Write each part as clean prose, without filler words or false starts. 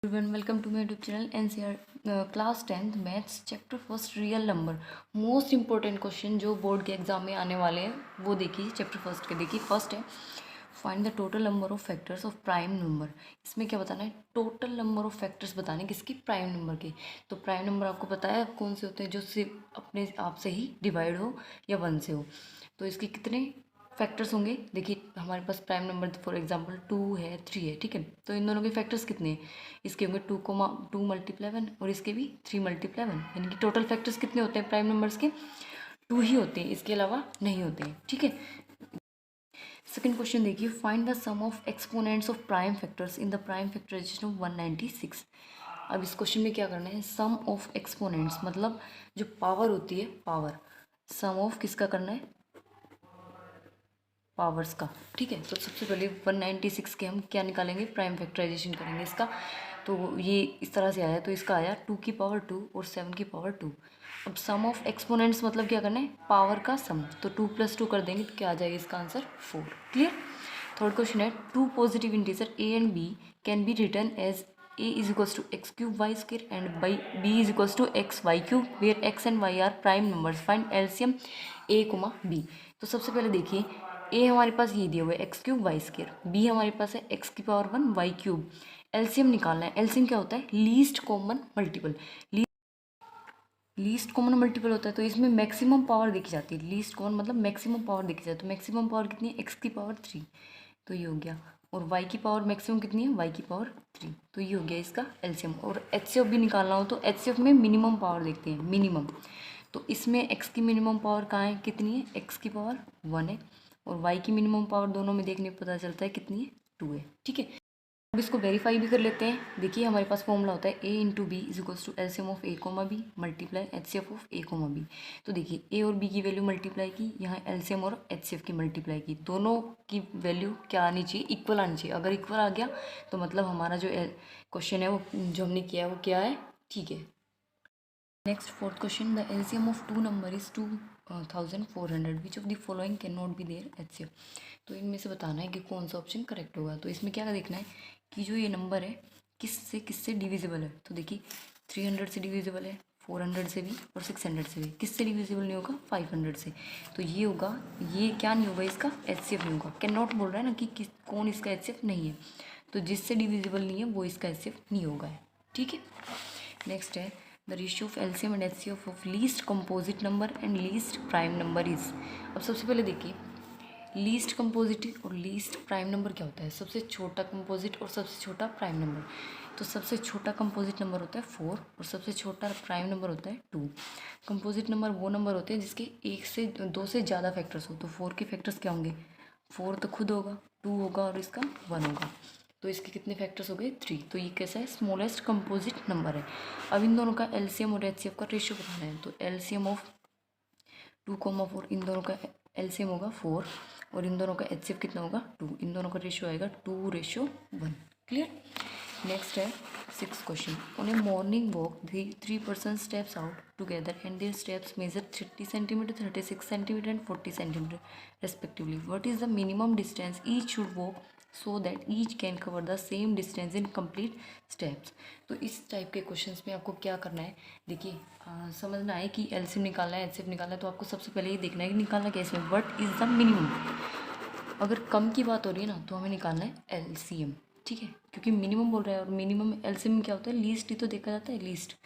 Everyone, welcome to my YouTube channel NCR class 10th maths chapter first real number. Most important question जो board के exam में आने वाले हैं वो देखिए चैप्टर फर्स्ट के। देखिए फर्स्ट है find the total number of factors of prime number. इसमें क्या बताना है? टोटल नंबर ऑफ फैक्टर्स बताने किसकी? प्राइम नंबर के। तो प्राइम नंबर आपको पता है कौन से होते हैं? जो सिर्फ अपने आप से ही डिवाइड हो या वन से हो। तो इसके कितने फैक्टर्स होंगे? देखिए हमारे पास प्राइम नंबर फॉर एग्जांपल 2 है 3 है, ठीक है। तो इन दोनों के फैक्टर्स कितने हैं? इसके होंगे 2 मल्टीप्लाई 1 और इसके भी 3 मल्टीप्लाई 1, यानी कि टोटल फैक्टर्स कितने होते हैं प्राइम नंबर्स के? 2 ही होते हैं, इसके अलावा नहीं होते हैं, ठीक है। सेकंड क्वेश्चन देखिए find the sum of exponents of prime factors in the prime factorisation of 196। अब इस क्वेश्चन में क्या करना है? सम ऑफ एक्सपोनेंट्स मतलब जो पावर होती है, पावर सम ऑफ किसका करना है? पावर्स का, ठीक है। तो सबसे पहले 196 के हम क्या निकालेंगे? प्राइम फैक्टराइजेशन करेंगे इसका। तो ये इस तरह से आया, तो इसका आया 2 की पावर 2 और 7 की पावर 2। अब सम ऑफ एक्सपोनेंट्स मतलब क्या करना है? पावर का सम। तो 2 + 2 कर देंगे तो क्या आ जाएगा इसका आंसर? 4। क्लियर। थर्ड क्वेश्चन है two positive integer A and B can be written as a is equals to x³ y² and by b is equals to xy³ where x and y are prime numbers. Find LCM a, b। तो सबसे पहले देखिए a हमारे पास ये दिया हुआ है x³ y², b हमारे पास है x⁻1 y³। एलसीएम निकालना है। एलसीएम क्या होता है? Least common multiple. Least common multiple होता है तो इसमें मैक्सिमम पावर देखी जाती है। लीस्ट कॉमन मतलब मैक्सिमम पावर देखी जाती है। तो मैक्सिमम पावर कितनी है? x⁻3। तो ये हो गया। और y की पावर मैक्सिमम कितनी है? y⁻3। तो ये हो गया इसका एलसीएम। और एचसीएफ भी निकालना हो तो एचसीएफ में मिनिमम पावर देखते हैं, मिनिमम। तो इसमें x की मिनिमम पावर कहाँ है? कितनी है? x⁻1 है। और y की मिनिमम पावर दोनों में देखने पर पता चलता है कितनी है? 2 है, ठीक है। अब इसको वेरीफाई भी कर लेते हैं। देखिए हमारे पास फॉर्मूला होता है a into B is equals to LCM of a comma B multiply HCF of a comma B. तो देखिए a और b की वैल्यू मल्टीप्लाई की, यहाँ एलसीएम और एचसीएफ की मल्टीप्लाई की। दोनों की वैल्यू क्या आनी चाहिए? इक्वल आनी चाहिए। अगर इक्वल आ गया तो मतलब हमारा जो क्वेश्चन है वो जो हमने किया है वो क्या है? ठीक है। Next fourth question the LCM of two number is 2400 which of the following can not be their HCF. तो इनमें से बताना है कि कौन सा ऑप्शन करेक्ट होगा। तो इसमें क्या देखना है कि जो ये नंबर है किससे किससे डिविजिबल है। तो देखिए 300 से डिविजिबल है, 400 से भी और 600 से भी। किससे डिविजिबल नहीं होगा? 500 से। तो ये होगा, ये क्या नहीं होगा? इसका एचसीएफ नहीं होगा। कैन नॉट बोल रहा है ना कि कौन इसका एचसीएफ नहीं है। तो जिससे डिविजिबल नहीं है वो इसका एचसीएफ नहीं होगा, ठीक है। नेक्स्ट है the ratio of LCM and HCF of least composite number and least prime number is. अब सबसे पहले देखिए लीस्ट कंपोजिट और लीस्ट प्राइम नंबर क्या होता है? सबसे छोटा कंपोजिट और सबसे छोटा प्राइम नंबर। तो सबसे छोटा कंपोजिट नंबर होता है 4 और सबसे छोटा प्राइम नंबर होता है 2। कंपोजिट नंबर वो नंबर होते हैं जिसके 1 से 2 से ज़्यादा फैक्टर्स हो। तो 4 के फैक्टर्स क्या होंगे? 4 तो खुद होगा, 2 होगा और इसका 1 होगा। तो इसके कितने फैक्टर्स हो गए? 3। तो ये कैसा है? स्मॉलेस्ट कंपोजिट नंबर है। अब इन दोनों का एलसीएम और एचसीएफ का रेशियो बताना है। तो एलसीएम ऑफ 2,4 इन दोनों का एलसीएम होगा 4 और इन दोनों का एचसीएफ कितना होगा? 2। इन दोनों का रेशियो आएगा 2:1। क्लियर। नेक्स्ट है 6th question on a morning walk three person steps out together and their steps measure 30 centimetre 36 centimetre and 40 centimetre respectively. What is the minimum distance each should walk so that each can cover the same distance in complete steps. तो इस type के questions में आपको क्या करना है? देखिए समझना है कि एलसीएम निकालना है, एचसीएफ निकालना है। तो आपको सबसे पहले ये देखना है कि निकालना कैसे है। What is the minimum. अगर कम की बात हो रही है ना तो हमें निकालना है एलसीएम, ठीक है, क्योंकि मिनिमम बोल रहा है और मिनिमम एलसीएम क्या होता है? लीस्ट ही तो देखा जाता है, लीस्ट।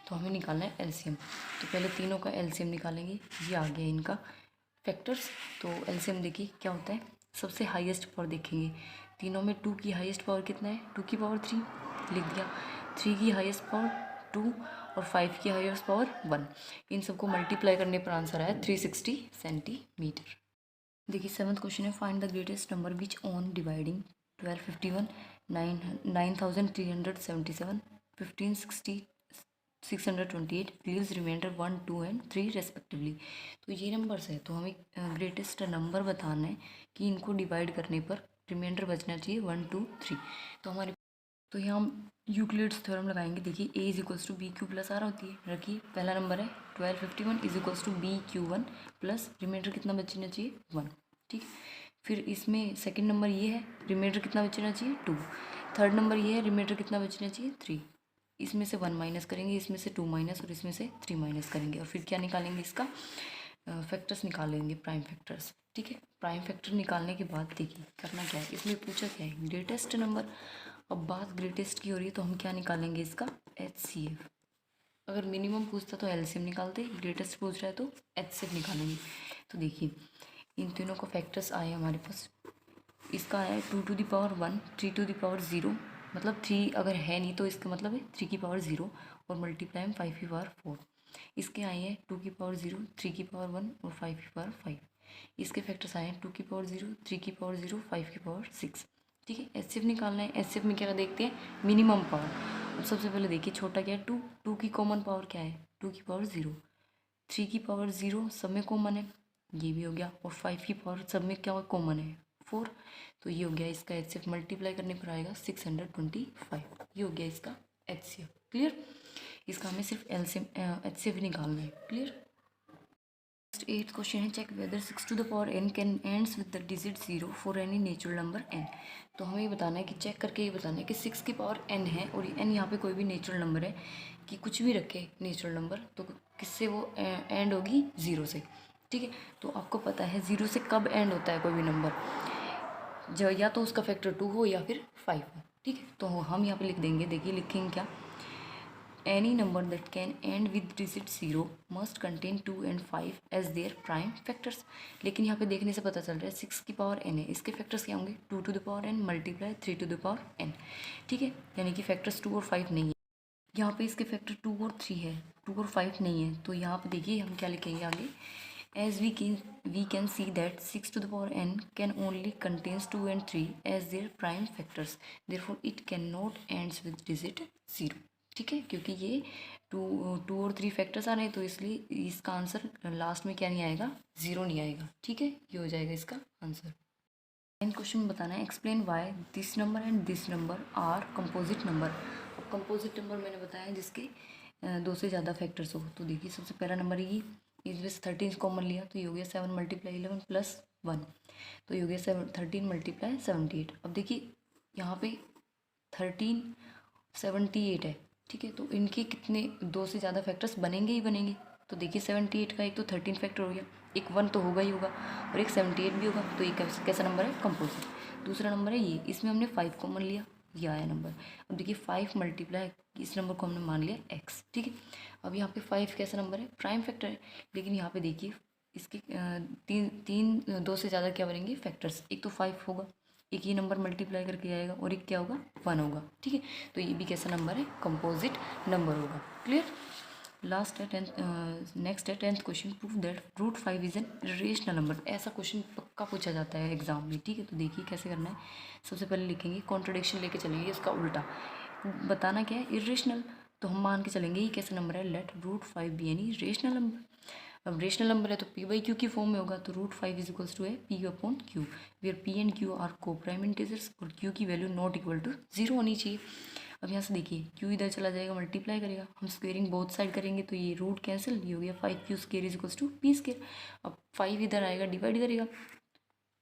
तो हमें निकालना है एलसीएम। तो पहले तीनों का एलसीएम निकालेंगे। ये आ गया इनका फैक्टर्स। तो एलसीएम देखिए क्या होता है? सबसे हाईएस्ट पावर देखेंगे। तीनों में 2 की हाईएस्ट पावर कितना है? 2 की पावर 3 लिख दिया। 3 की हाईएस्ट पावर 2 और 5 की हाईएस्ट पावर 1। इन सबको मल्टीप्लाई करने पर आंसर आया 360 सेंटीमीटर। देखिए 7th क्वेश्चन है find the greatest number which on dividing 1251 9377 1560 628 leaves remainder 1 2 and 3 respectively. तो ये नंबर्स है तो हमें ग्रेटेस्ट नंबर बताना है कि इनको डिवाइड करने पर रिमाइंडर बचना चाहिए 1 2 3। तो हमारे तो यहाँ हम यूक्लिड्स थ्योरम लगाएंगे। देखिए a is equals to B Q plus R होती है। रखिए पहला नंबर है 1251 is equals to BQ1 plus remainder कितना बचना चाहिए? 1, ठीक है। फिर इसमें सेकंड नंबर ये है, रिमाइंडर कितना बचना चाहिए? 2। थर्ड नंबर ये है, रिमाइंडर कितना बचना चाहिए 3। इसमें से 1 माइनस करेंगे, इसमें से 2 माइनस और इसमें से 3 माइनस करेंगे और फिर क्या निकालेंगे, इसका फैक्टर्स निकाल लेंगे, प्राइम फैक्टर्स। ठीक है, प्राइम फैक्टर निकालने के बाद देखिए करना क्या है, इसमें पूछा क्या है, ग्रेटेस्ट नंबर। अब बात ग्रेटेस्ट की हो रही है तो हम क्या निकालेंगे, इसका HCF। अगर मिनिमम पूछता तो LCM निकालते, ग्रेटेस्ट पूछ रहा है तो HCF निकालेंगे। तो देखिए इन तीनों का फैक्टर्स आए हमारे पास, इसका आया 2 to the power 1, 3 to the power 0, मतलब 3 अगर है नहीं तो इसका मतलब है 3 की पावर 0 और मल्टीप्लाई 5 की पावर 4। इसके आए हैं 2 की पावर 0, 3 की पावर 1 और 5 की पावर 5। इसके फैक्टर्स आए हैं 2 की पावर 0, 3 की पावर 0, 5 की पावर 6। ठीक है, HCF निकालना है। HCF में क्या देखते हैं, मिनिमम पावर। अब सबसे पहले देखिए छोटा क्या है 2, 2 की कॉमन पावर क्या है 2 की पावर 0, 3 की पावर 0 सब में कॉमन है, ये भी हो गया, और 5 की पावर सब में क्या कॉमन है 4। तो ये हो गया इसका HCF, मल्टीप्लाई करने पर आएगा 625। ये हो गया इसका HCF। क्लियर, इसका हमें सिर्फ HCF निकालना है। क्लियर। नेक्स्ट 8th क्वेश्चन है, check whether 6 to the power n can ends with the digit 0 for any natural number n। तो हमें ये बताना है कि चेक करके ये बताना है कि 6 की पावर n है और n यहाँ पे कोई भी नेचुरल नंबर है, कि कुछ भी रखे नेचुरल नंबर तो किससे वो एंड होगी 0 से। ठीक है, तो आपको पता है 0 से कब एंड होता है कोई भी नंबर, जो या तो उसका फैक्टर 2 हो या फिर 5 हो। ठीक है, तो हम यहाँ पे लिख देंगे, देखिए लिखेंगे क्या, any number that can end with digit 0 must contain 2 and 5 as their prime factors। लेकिन यहाँ पे देखने से पता चल रहा है 6 की पावर n है, इसके फैक्टर्स क्या होंगे 2 to the power n multiply 3 to the power n। ठीक है, यानी कि फैक्टर्स 2 और 5 नहीं है, यहाँ पे इसके फैक्टर 2 और 3 है, 2 और 5 नहीं है। तो यहाँ पे देखिए हम क्या लिखेंगे आगे, as we can see that 6 to the power n can only contains 2 and 3 as their prime factors, therefore it cannot ends with digit 0। ठीक है, क्योंकि ये 2 और 3 फैक्टर्स आ रहे हैं तो इसलिए इसका आंसर लास्ट में क्या नहीं आएगा, 0 नहीं आएगा। ठीक है, ये हो जाएगा इसका आंसर। नाइन्थ क्वेश्चन में बताना है, explain why this number and this number are composite number. अब कंपोजिट नंबर मैंने बताया जिसके 2 से ज़्यादा फैक्टर्स हो। तो देखिए सबसे पहला नंबर ये, इसमें से 13 कॉमन लिया तो ये हो गया 7 मल्टीप्लाई 11 प्लस 1, तो ये हो गया 13 मल्टीप्लाई 78। अब देखिए यहाँ पे 13 78 है। ठीक है, तो इनके कितने 2 से ज़्यादा फैक्टर्स बनेंगे ही बनेंगे। तो देखिए 78 का एक तो 13 फैक्टर हो गया, एक 1 तो होगा ही होगा और एक 78 भी होगा, तो ये कैसा नंबर है, कंपोजिट। दूसरा नंबर है ये, इसमें हमने 5 कॉमन लिया, ये आया नंबर। अब देखिए 5 मल्टीप्लाई, इस नंबर को हमने मान लिया x। ठीक है, अब यहाँ पे 5 कैसा नंबर है, प्राइम फैक्टर है। लेकिन यहाँ पे देखिए इसके तीन 2 से ज़्यादा क्या बनेंगे फैक्टर्स, एक तो 5 होगा, एक ये नंबर मल्टीप्लाई करके आएगा और एक क्या होगा 1 होगा। ठीक है, तो ये भी कैसा नंबर है, कंपोजिट नंबर होगा। क्लियर। लास्ट है नेक्स्ट है 10th question, proof that root 5 is an irrational number. ऐसा क्वेश्चन पक्का पूछा जाता है एग्जाम में। ठीक है, तो देखिए कैसे करना है, सबसे पहले लिखेंगे कॉन्ट्रडिक्शन लेके चलेंगे, इसका उल्टा बताना क्या है, इरेशनल। तो हम मान के चलेंगे ये कैसा नंबर है, let root 5 be any rational number. अब रेशनल नंबर है तो पी बाई क्यू की फॉर्म में होगा, तो रूट 5 इज इक्वल्स टू है P upon Q, where P and Q are coprime integers और क्यू की वैल्यू नॉट इक्वल टू 0 होनी चाहिए। अब यहाँ से देखिए क्यू इधर चला जाएगा, मल्टीप्लाई करेगा, हम स्क्वेयरिंग बोथ साइड करेंगे तो ये रूट कैंसिल, ये हो गया 5 Q square is equals to P square. अब 5 इधर आएगा, डिवाइड करेगा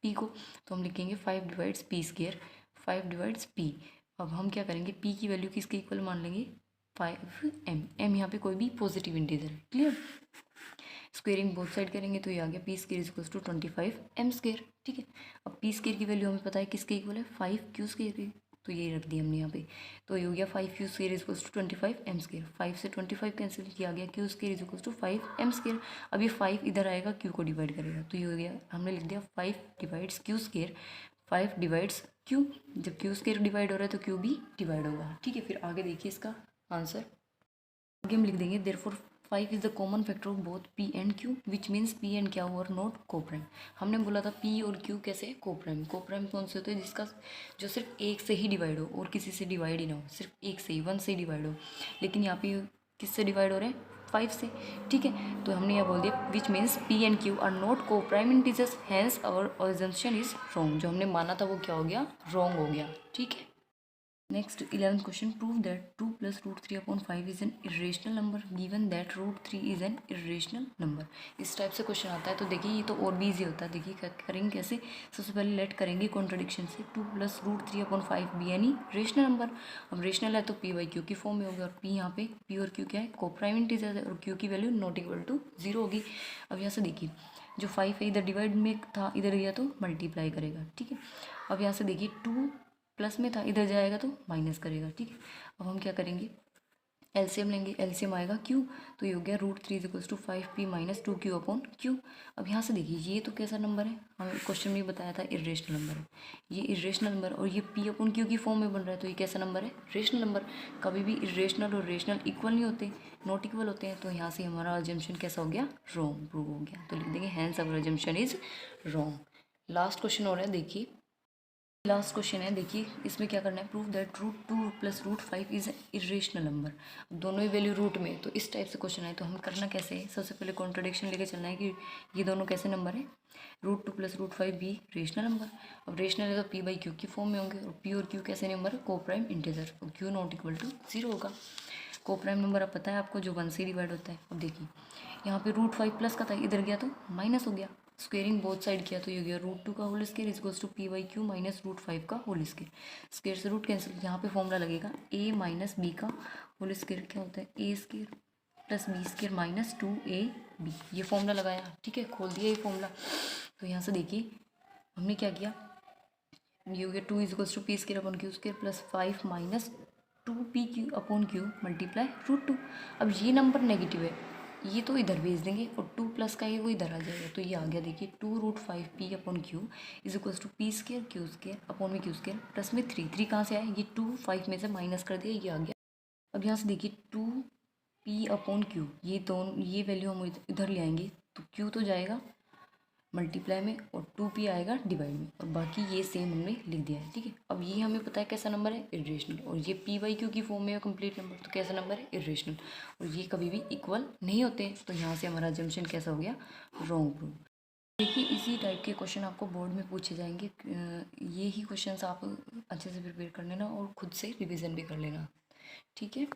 पी को, तो हम लिखेंगे 5 divides P square, 5 divides P. अब हम क्या करेंगे, पी की वैल्यू किसके इक्वल मान लेंगे 5m, m यहाँ पे कोई भी पॉजिटिव इंटीजर है। क्लियर। स्क्वेयरिंग बोथ साइड करेंगे तो ये आ गया P square is equals to 25m square. ठीक है, अब पी स्क्वेयर की वैल्यू हमें पता है किसके इक्वल है 5q स्क्वेयर की, तो ये रख दिया हमने यहाँ पे, तो ये हो गया 5q square is equals to 25m square. 5 से 25 कैंसिल किया गया, q square is equals to 5m square. अब ये 5 इधर आएगा, q को डिवाइड करेगा, तो ये हो गया, हमने लिख दिया 5 divides q square, 5 divides q। जब q स्क्वेयर डिवाइड हो रहा है तो q भी डिवाइड होगा। ठीक है, फिर आगे देखिए इसका आंसर, आगे हम लिख देंगे therefore 5 is the common factor of both p and q which means p and क्या और नॉट कोप्राइम। हमने बोला था p और q कैसे है, कोप्राइम। कोप्राइम कौन से होते हैं, जिसका जो सिर्फ एक से ही डिवाइड हो और किसी से डिवाइड ही ना हो, सिर्फ एक से ही 1 से ही डिवाइड हो। लेकिन यहाँ पे किससे डिवाइड हो रहे हैं 5 से। ठीक है, तो हमने यह बोल दिया which means p and q are not coprime integers, hence our assumption is wrong. जो हमने माना था वो क्या हो गया, रॉन्ग हो गया। ठीक है। Next 11th question, prove that 2 plus root 3 upon 5 is an irrational number given that root 3 is an irrational number. इस टाइप से क्वेश्चन आता है। तो देखिए ये तो और भी ईजी होता है। देखिए करेंगे कैसे, सबसे पहले लेट करेंगे कॉन्ट्रडिक्शन से, 2 plus root 3 upon 5 be any rational number. अब रेशनल है तो पी बाई क्यू की फॉर्म में होगा, और पी यहाँ पे पी और क्यू क्या है, कोप्राइम इंटीजर है, और क्यू की वैल्यू नॉट इक्वल टू 0 होगी। अब यहाँ से देखिए जो 5 है इधर डिवाइड में था, इधर गया तो मल्टीप्लाई करेगा, ठीक है। अब यहाँ से देखिए 2 प्लस में था, इधर जाएगा तो माइनस करेगा, ठीक है। अब हम क्या करेंगे, एलसीएम लेंगे, एलसीएम आएगा क्यू, तो ये हो गया root 3 is equals to 5p minus 2q upon Q. अब यहाँ से देखिए ये तो कैसा नंबर है, हमें क्वेश्चन में बताया था इरेशनल नंबर है, ये इरेशनल नंबर, और ये p अपॉन क्यू की फॉर्म में बन रहा है, तो ये कैसा नंबर है, रेशनल नंबर। कभी भी इरेशनल और रेशनल इक्वल नहीं होते, नॉट इक्वल होते हैं। तो यहाँ से हमारा अजम्पशन कैसा हो गया, रॉन्ग प्रूव हो गया। तो लिख देंगे hence our assumption is wrong. Last question हो रहा है, देखिए लास्ट क्वेश्चन है, देखिए इसमें क्या करना है, prove that root 2 plus root 5 is irrational number. दोनों ही वैल्यू रूट में, तो इस टाइप से क्वेश्चन है। तो हमें करना कैसे है, सबसे पहले कॉन्ट्रडिक्शन लेके चलना है कि ये दोनों कैसे नंबर है, रूट 2 प्लस रूट 5 भी रेशनल नंबर। अब रेशनल है तो पी बाई क्यू की फॉर्म में होंगे, और पी और क्यू कैसे नंबर है, कोप्राइम इंटीजर, और क्यू नॉट इक्वल टू 0 होगा। कोप्राइम नंबर अब पता है आपको, जो 1 से डिवाइड होता है। अब देखिए यहाँ पे रूट 5 प्लस का था, इधर गया तो माइनस हो गया, स्क्वेयरिंग बोथ साइड किया तो ये हो गया रूट 2 का whole square is equals to P by Q minus root 5 का होल स्क्वायर। स्क्वायर से रूट कैंसिल, यहाँ पे फॉर्मूला लगेगा a माइनस बी का होल स्क्वायर क्या होता है, A square plus B square minus 2ab, ये फॉर्मूला लगाया, ठीक है, खोल दिया ये फॉर्मूला। तो यहाँ से देखिए हमने क्या किया, ये हो गया 2 is equals to P square upon Q square plus 5 minus 2p upon Q multiply root 2। अब ये नंबर नेगेटिव है, ये तो इधर भेज देंगे, और 2 प्लस का ये वो इधर आ जाएगा, तो ये आ गया देखिए 2 root 5p upon Q is equals to P square Q square upon में क्यू स्क्वायर प्लस में 3 कहाँ से आया, ये 2 5 में से माइनस कर दिया, ये आ गया। अब यहाँ से देखिए 2p अपॉन क्यू, ये दोनों ये वैल्यू हम इधर ले आएंगे, तो क्यू तो जाएगा मल्टीप्लाई में, और 2p आएगा डिवाइड में, और बाकी ये सेम हमने लिख दिया है, ठीक है। अब ये हमें पता है कैसा नंबर है, इरेशनल, और ये p बाई क्यू की फॉर्म में है कंप्लीट नंबर, तो कैसा नंबर है, इरेशनल, और ये कभी भी इक्वल नहीं होते। तो यहाँ से हमारा जम्पशन कैसा हो गया, रॉन्ग प्रूव। देखिए इसी टाइप के क्वेश्चन आपको बोर्ड में पूछे जाएंगे, ये ही क्वेश्चन आप अच्छे से प्रिपेयर कर लेना और खुद से रिविज़न भी कर लेना, ठीक है।